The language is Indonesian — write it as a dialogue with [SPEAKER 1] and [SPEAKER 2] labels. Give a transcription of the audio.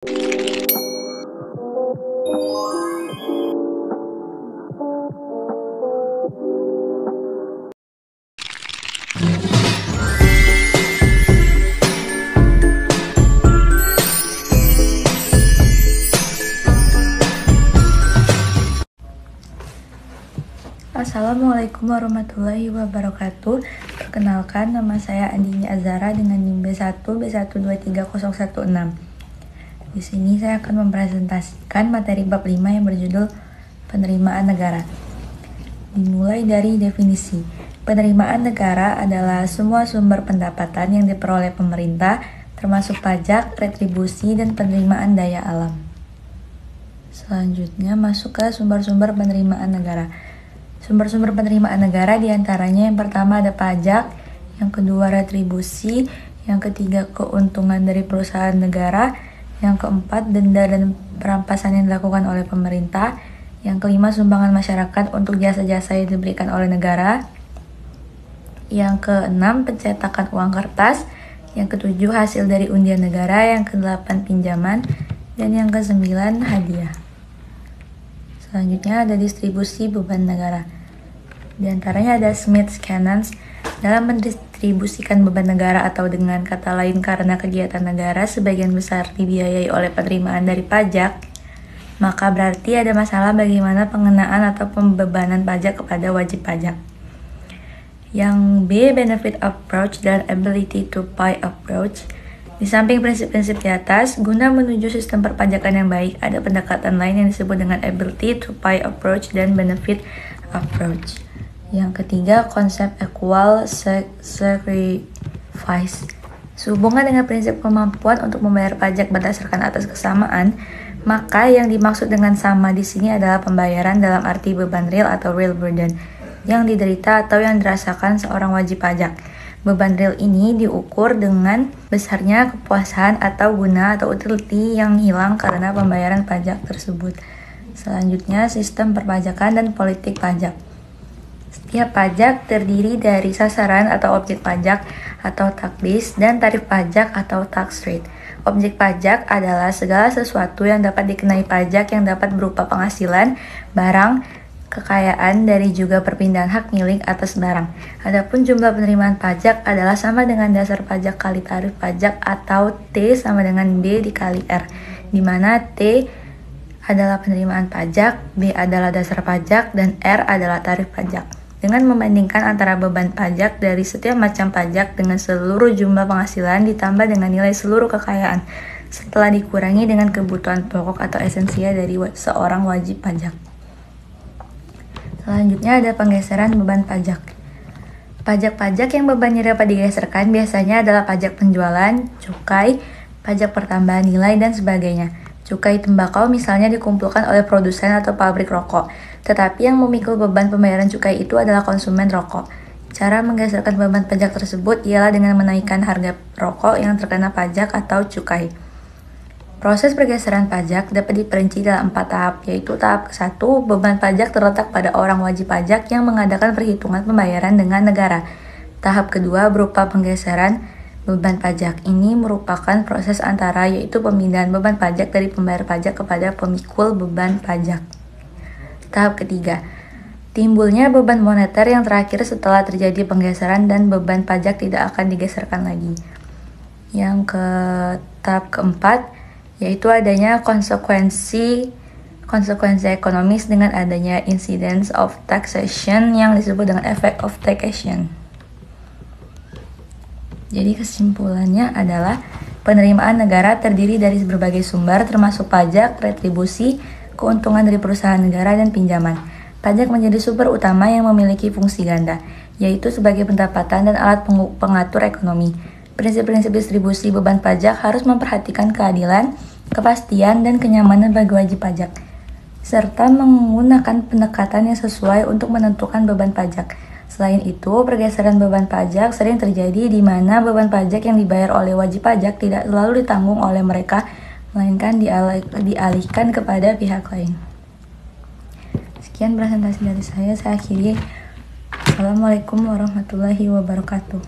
[SPEAKER 1] Assalamualaikum warahmatullahi wabarakatuh. Perkenalkan, nama saya Andini Azara dengan NIM B1B1230016. Di sini saya akan mempresentasikan materi bab 5 yang berjudul Penerimaan Negara. Dimulai dari definisi. Penerimaan negara adalah semua sumber pendapatan yang diperoleh pemerintah, termasuk pajak, retribusi, dan penerimaan daya alam. Selanjutnya masuk ke sumber-sumber penerimaan negara. Sumber-sumber penerimaan negara diantaranya yang pertama ada pajak, yang kedua retribusi, yang ketiga keuntungan dari perusahaan negara, yang keempat denda dan perampasan yang dilakukan oleh pemerintah, yang kelima sumbangan masyarakat untuk jasa-jasa yang diberikan oleh negara, yang keenam pencetakan uang kertas, yang ketujuh hasil dari undian negara, yang kedelapan pinjaman, dan yang kesembilan hadiah. Selanjutnya ada distribusi beban negara. Di antaranya ada Smith-Canons dalam mendistribusikan beban negara, atau dengan kata lain karena kegiatan negara sebagian besar dibiayai oleh penerimaan dari pajak, maka berarti ada masalah bagaimana pengenaan atau pembebanan pajak kepada wajib pajak. Yang B, benefit approach dan ability to pay approach. Di samping prinsip-prinsip di atas, guna menuju sistem perpajakan yang baik, ada pendekatan lain yang disebut dengan ability to pay approach dan benefit approach. Yang ketiga, konsep equal sacrifice. Sehubungan dengan prinsip kemampuan untuk membayar pajak berdasarkan atas kesamaan, maka yang dimaksud dengan sama di sini adalah pembayaran dalam arti beban real atau real burden yang diderita atau yang dirasakan seorang wajib pajak. Beban real ini diukur dengan besarnya kepuasan atau guna atau utility yang hilang karena pembayaran pajak tersebut. Selanjutnya, sistem perpajakan dan politik pajak. Setiap pajak terdiri dari sasaran atau objek pajak atau tax base dan tarif pajak atau tax rate. Objek pajak adalah segala sesuatu yang dapat dikenai pajak yang dapat berupa penghasilan, barang, kekayaan dari juga perpindahan hak milik atas barang. Adapun jumlah penerimaan pajak adalah sama dengan dasar pajak kali tarif pajak atau T sama dengan B dikali R, di mana T adalah penerimaan pajak, B adalah dasar pajak, dan R adalah tarif pajak. Dengan membandingkan antara beban pajak dari setiap macam pajak dengan seluruh jumlah penghasilan ditambah dengan nilai seluruh kekayaan setelah dikurangi dengan kebutuhan pokok atau esensial dari seorang wajib pajak. Selanjutnya ada penggeseran beban pajak. Pajak-pajak yang bebannya dapat digeserkan biasanya adalah pajak penjualan, cukai, pajak pertambahan nilai, dan sebagainya. Cukai tembakau misalnya dikumpulkan oleh produsen atau pabrik rokok, tetapi yang memikul beban pembayaran cukai itu adalah konsumen rokok. Cara menggeserkan beban pajak tersebut ialah dengan menaikkan harga rokok yang terkena pajak atau cukai. Proses pergeseran pajak dapat diperinci dalam 4 tahap, yaitu tahap ke-1, beban pajak terletak pada orang wajib pajak yang mengadakan perhitungan pembayaran dengan negara. Tahap kedua berupa penggeseran beban pajak. Ini merupakan proses antara, yaitu pemindahan beban pajak dari pembayar pajak kepada pemikul beban pajak. Tahap ketiga, timbulnya beban moneter yang terakhir setelah terjadi penggeseran dan beban pajak tidak akan digeserkan lagi. Yang ke tahap keempat, yaitu adanya konsekuensi ekonomis dengan adanya incidence of taxation yang disebut dengan effect of taxation. Jadi kesimpulannya adalah penerimaan negara terdiri dari berbagai sumber termasuk pajak, retribusi, keuntungan dari perusahaan negara, dan pinjaman. Pajak menjadi sumber utama yang memiliki fungsi ganda, yaitu sebagai pendapatan dan alat pengatur ekonomi. Prinsip-prinsip distribusi beban pajak harus memperhatikan keadilan, kepastian, dan kenyamanan bagi wajib pajak, serta menggunakan pendekatan yang sesuai untuk menentukan beban pajak. Selain itu, pergeseran beban pajak sering terjadi di mana beban pajak yang dibayar oleh wajib pajak tidak selalu ditanggung oleh mereka, melainkan dialihkan kepada pihak lain. Sekian presentasi dari saya akhiri. Assalamualaikum warahmatullahi wabarakatuh.